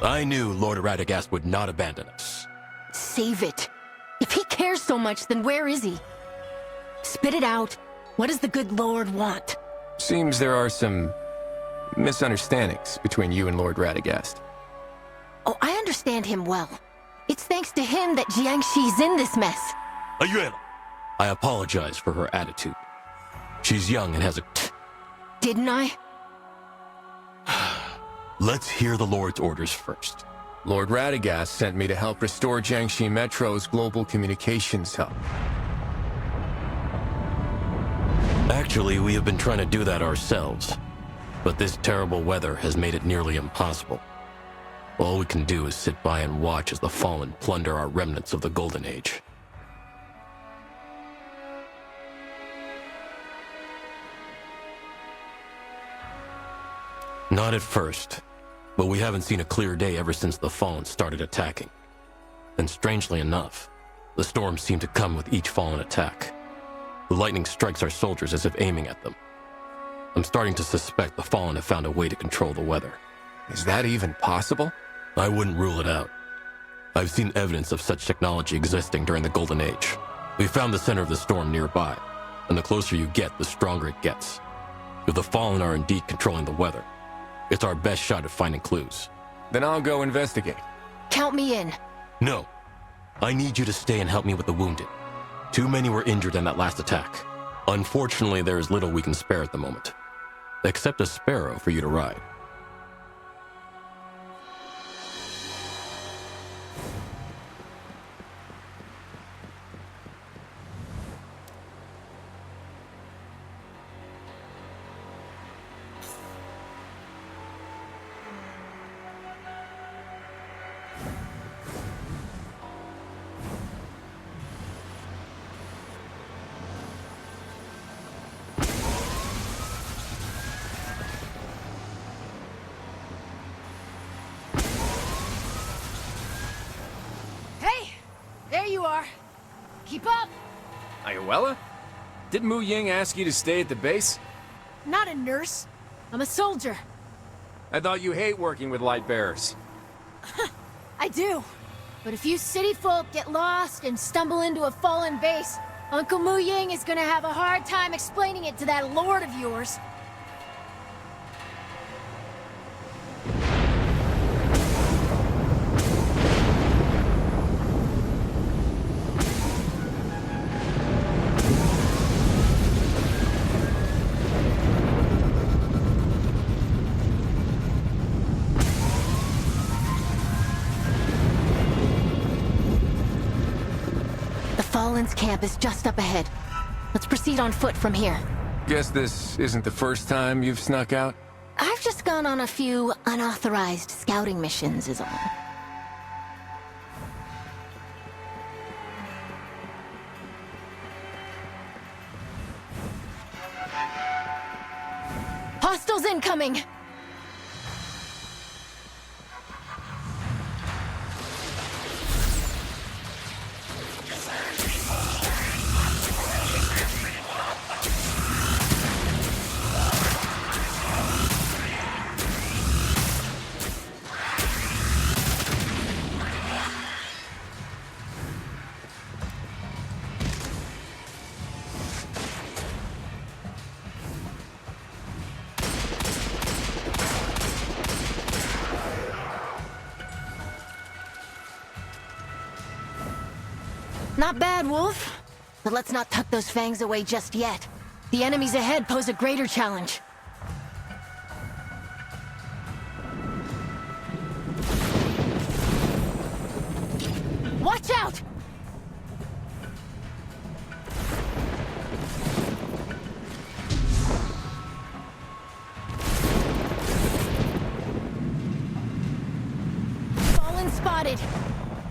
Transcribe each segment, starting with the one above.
I knew Lord Radagast would not abandon us. Save it. If he cares so much, then where is he? Spit it out. What does the good Lord want? Seems there are some misunderstandings between you and Lord Radagast. Oh, I understand him well. It's thanks to him that Jiangxi's in this mess. Ayuela! I apologize for her attitude. She's young and has a... Didn't I? Let's hear the Lord's orders first. Lord Radagast sent me to help restore Jiangxi Metro's global communications hub. Actually, we have been trying to do that ourselves. But this terrible weather has made it nearly impossible. All we can do is sit by and watch as the Fallen plunder our remnants of the Golden Age. Not at first, but we haven't seen a clear day ever since the Fallen started attacking. And strangely enough, the storms seem to come with each Fallen attack. The lightning strikes our soldiers as if aiming at them. I'm starting to suspect the Fallen have found a way to control the weather. Is that even possible? I wouldn't rule it out. I've seen evidence of such technology existing during the Golden Age. We found the center of the storm nearby, and the closer you get, the stronger it gets. If the Fallen are indeed controlling the weather, it's our best shot at finding clues. Then I'll go investigate. Count me in. No. I need you to stay and help me with the wounded. Too many were injured in that last attack. Unfortunately, there is little we can spare at the moment. Except a sparrow for you to ride. There you are. Keep up! Ayuela? Did Mu Ying ask you to stay at the base? Not a nurse. I'm a soldier. I thought you hate working with light bearers. I do. But if you city folk get lost and stumble into a fallen base, Uncle Mu Ying is gonna have a hard time explaining it to that lord of yours. Fallen's camp is just up ahead. Let's proceed on foot from here. Guess this isn't the first time you've snuck out? I've just gone on a few unauthorized scouting missions, is all. Hostiles incoming! Not bad, Wolf. But let's not tuck those fangs away just yet. The enemies ahead pose a greater challenge. Watch out! Fallen spotted.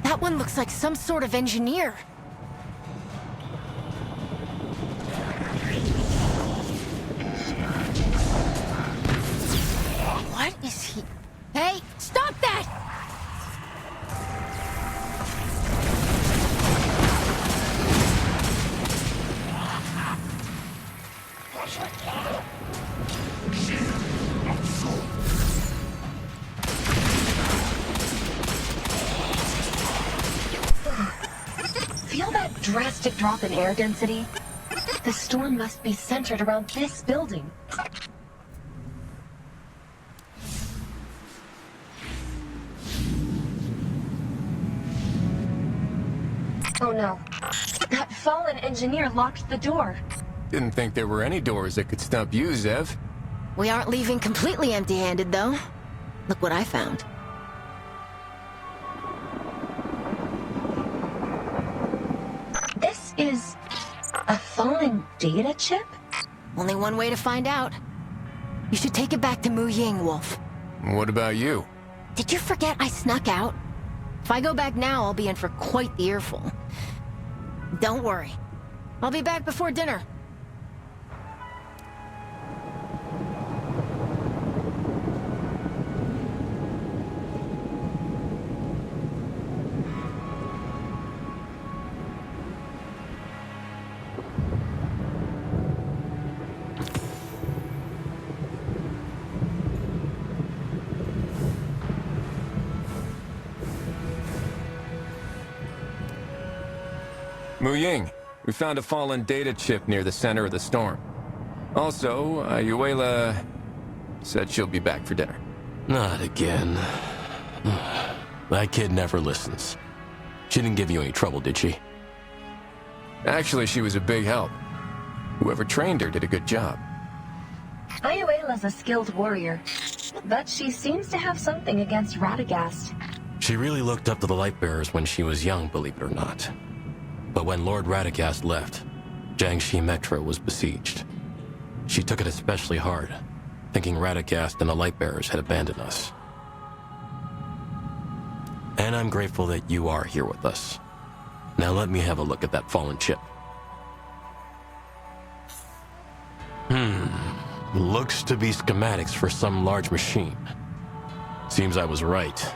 That one looks like some sort of engineer. What is he? Hey, stop that! Feel that drastic drop in air density? The storm must be centered around this building. Oh no. That fallen engineer locked the door. Didn't think there were any doors that could stop you, Zev. We aren't leaving completely empty-handed, though. Look what I found. This is a fallen data chip? Only one way to find out. You should take it back to Mu Ying, Wolf. What about you? Did you forget I snuck out? If I go back now, I'll be in for quite the earful. Don't worry. I'll be back before dinner. Mu Ying, we found a fallen data chip near the center of the storm. Also, Ayuela said she'll be back for dinner. Not again. That kid never listens. She didn't give you any trouble, did she? Actually, she was a big help. Whoever trained her did a good job. Ayuela's a skilled warrior, but she seems to have something against Radagast. She really looked up to the Lightbearers when she was young, believe it or not. But when Lord Radagast left, Jiangxi Metro was besieged. She took it especially hard, thinking Radagast and the Lightbearers had abandoned us. And I'm grateful that you are here with us. Now let me have a look at that fallen chip. Looks to be schematics for some large machine. Seems I was right.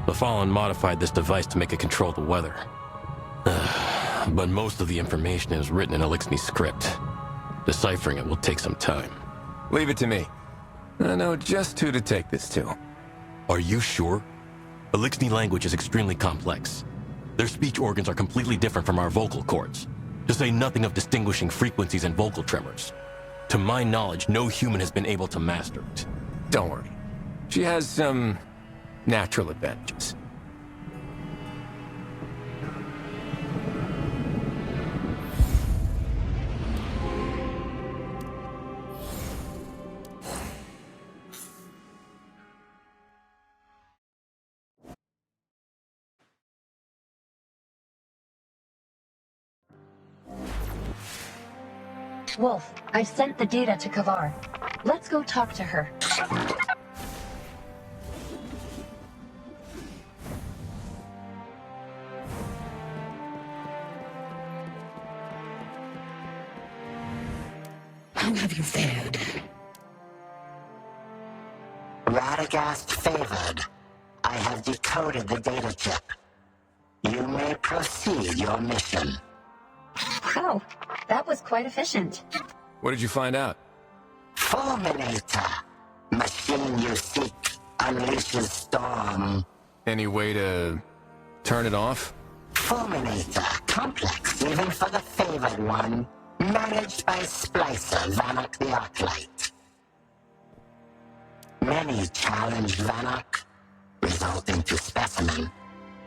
The Fallen modified this device to make it control the weather. But most of the information is written in Elixni script. Deciphering it will take some time. Leave it to me. I know just who to take this to. Are you sure? Elixni language is extremely complex. Their speech organs are completely different from our vocal cords, to say nothing of distinguishing frequencies and vocal tremors. To my knowledge, no human has been able to master it. Don't worry. She has some natural advantages. Wolf, I've sent the data to Kavar. Let's go talk to her. How have you fared? Radagast favored. I have decoded the data chip. You may proceed your mission. Wow, that was quite efficient. What did you find out? Fulminator. Machine you seek unleashes storm. Any way to turn it off? Fulminator. Complex even for the favored one. Managed by Splicer, Vanok the Arclight. Many challenged Vanok, resulting to Specimen.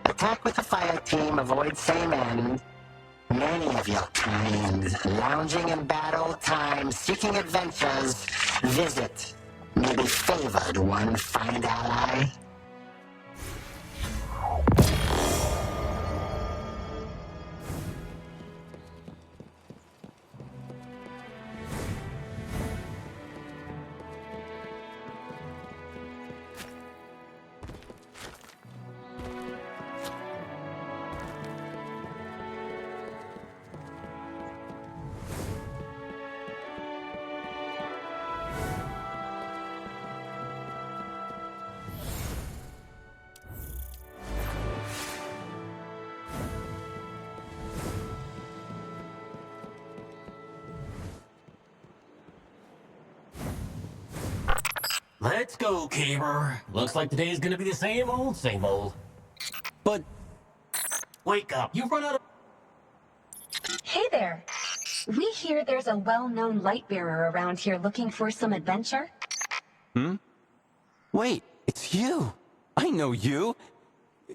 Attack with a fire team, avoid same end. Many of your kind, lounging in bad old times, seeking adventures, visit. Maybe favored one find ally. Let's go, Caber. Looks like today's gonna be the same old, same old. But wake up, you've run out of... Hey there. We hear there's a well-known light bearer around here looking for some adventure. Wait, it's you. I know you.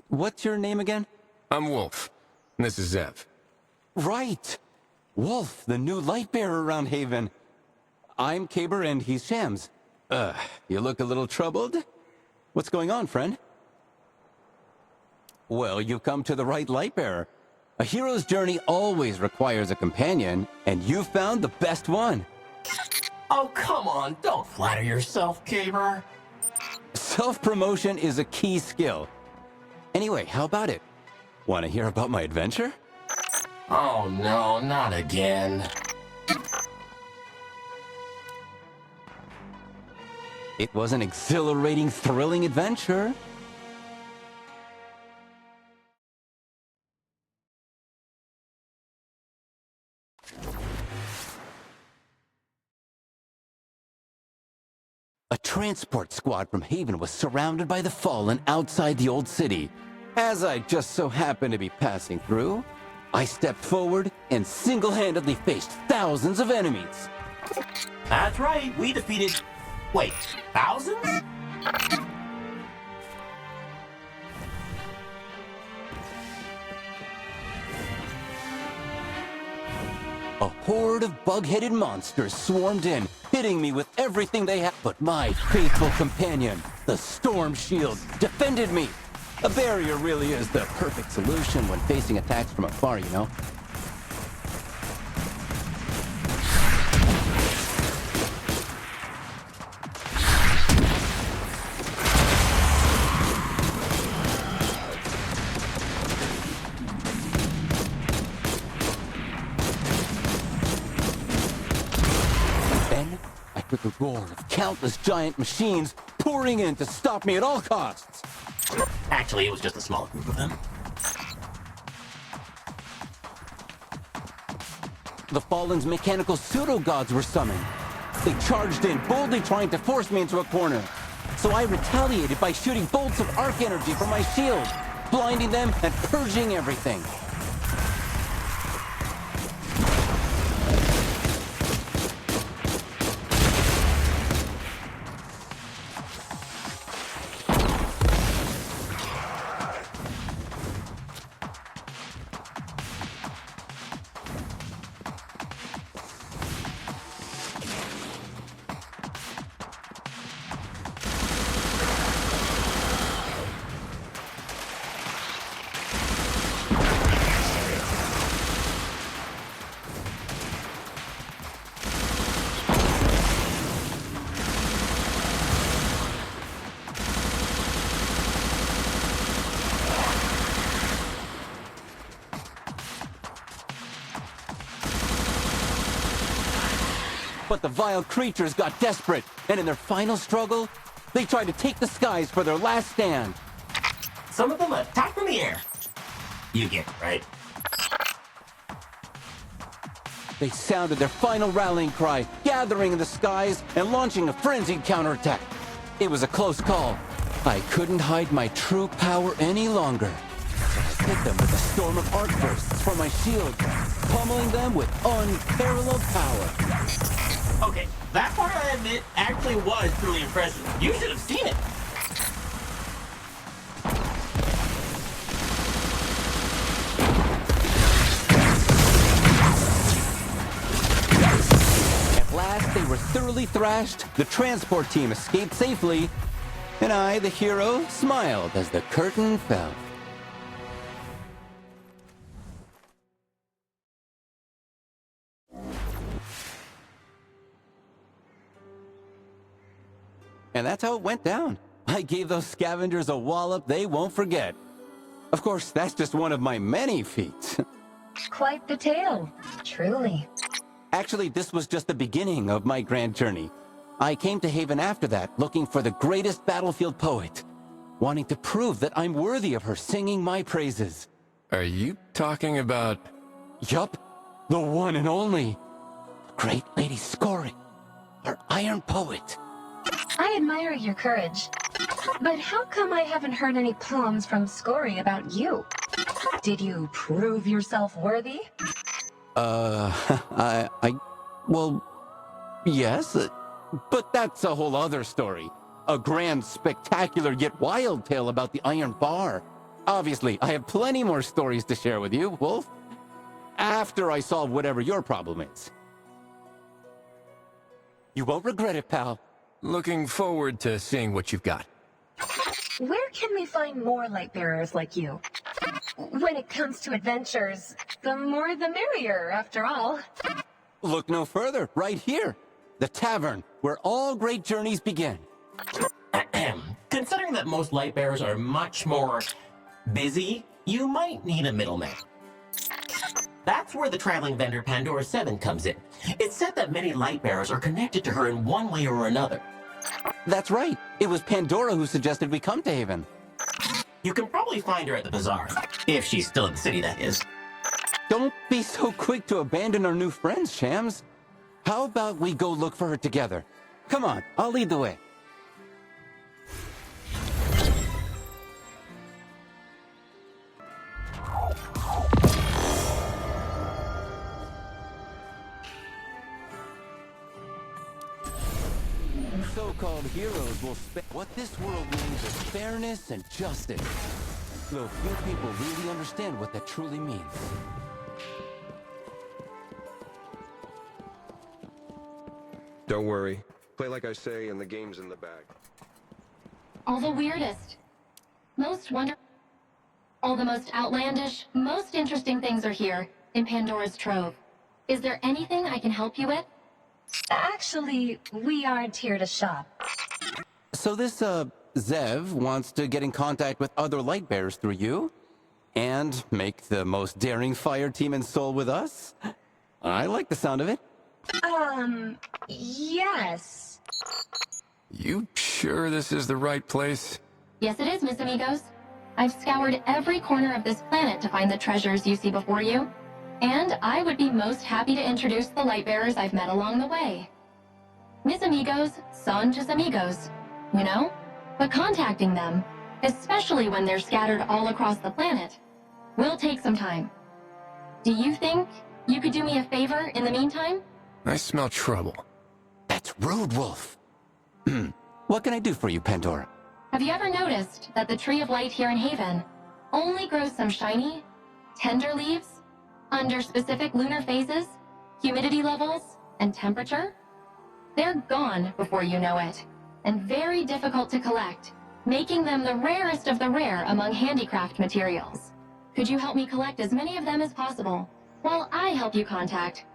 What's your name again? I'm Wolf. This is Zev. Right. Wolf, the new light bearer around Haven. I'm Kaber and he's Shams. You look a little troubled. What's going on, friend? Well, you've come to the right light bearer. A hero's journey always requires a companion, and you found the best one. Oh, come on, don't flatter yourself, Gamer. Self-promotion is a key skill. Anyway, how about it? Want to hear about my adventure? Oh no, not again. It was an exhilarating, thrilling adventure. A transport squad from Haven was surrounded by the Fallen outside the old city. As I just so happened to be passing through, I stepped forward and single-handedly faced thousands of enemies. That's right, we defeated... Wait, thousands? A horde of bug-headed monsters swarmed in, hitting me with everything they had. But my faithful companion, the Storm Shield, defended me. A barrier really is the perfect solution when facing attacks from afar, you know? Then, I heard the roar of countless giant machines pouring in to stop me at all costs. Actually, it was just a small group of them. The Fallen's mechanical pseudo-gods were summoned. They charged in, boldly trying to force me into a corner. So I retaliated by shooting bolts of arc energy from my shield, blinding them and purging everything. But the vile creatures got desperate, and in their final struggle, they tried to take the skies for their last stand. Some of them attack from the air. You get it, right? They sounded their final rallying cry, gathering in the skies and launching a frenzied counterattack. It was a close call. I couldn't hide my true power any longer. So I hit them with a storm of arc bursts from my shield, pummeling them with unparalleled power. Okay, that part I admit actually was truly impressive. You should have seen it. At last, they were thoroughly thrashed, the transport team escaped safely, and I, the hero, smiled as the curtain fell. And that's how it went down. I gave those scavengers a wallop they won't forget. Of course, that's just one of my many feats. Quite the tale, truly. Actually, this was just the beginning of my grand journey. I came to Haven after that, looking for the greatest battlefield poet, wanting to prove that I'm worthy of her singing my praises. Are you talking about... Yup, the one and only. Great Lady Scoring, our Iron Poet. I admire your courage. But how come I haven't heard any poems from Scory about you? Did you prove yourself worthy? Well, yes, but that's a whole other story. A grand, spectacular, yet wild tale about the Iron Bar. Obviously, I have plenty more stories to share with you, Wolf. After I solve whatever your problem is. You won't regret it, pal. Looking forward to seeing what you've got. Where can we find more light bearers like you? When it comes to adventures, the more the merrier, after all. Look no further, right here. The tavern, where all great journeys begin. Considering that most light bearers are much more busy, you might need a middleman. That's where the traveling vendor Pandora 7 comes in. It's said that many light bearers are connected to her in one way or another. That's right. It was Pandora who suggested we come to Haven. You can probably find her at the bazaar. If she's still in the city, that is. Don't be so quick to abandon our new friends, Shams. How about we go look for her together? Come on, I'll lead the way. So-called heroes will what this world means is fairness and justice. Though few people really understand what that truly means. Don't worry. Play like I say, and the game's in the bag. All the weirdest, all the most outlandish, most interesting things are here in Pandora's Trove. Is there anything I can help you with? Actually, we aren't here to shop. So this, Zev wants to get in contact with other light bearers through you? And make the most daring fire team in Seoul with us? I like the sound of it. Yes. You sure this is the right place? Yes, it is, Miss Amigos. I've scoured every corner of this planet to find the treasures you see before you. And I would be most happy to introduce the light bearers I've met along the way. Mis amigos son just amigos, you know? But contacting them, especially when they're scattered all across the planet, will take some time. Do you think you could do me a favor in the meantime? I smell trouble. That's rude, Wolf. What can I do for you, Pandora? Have you ever noticed that the Tree of Light here in Haven only grows some shiny, tender leaves under specific lunar phases, humidity levels, and temperature? They're gone before you know it, and very difficult to collect, making them the rarest of the rare among handicraft materials. Could you help me collect as many of them as possible, while I help you contact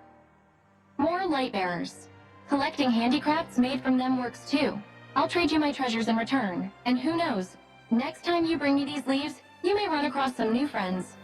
more light bearers? Collecting handicrafts made from them works too. I'll trade you my treasures in return, and who knows, next time you bring me these leaves, you may run across some new friends.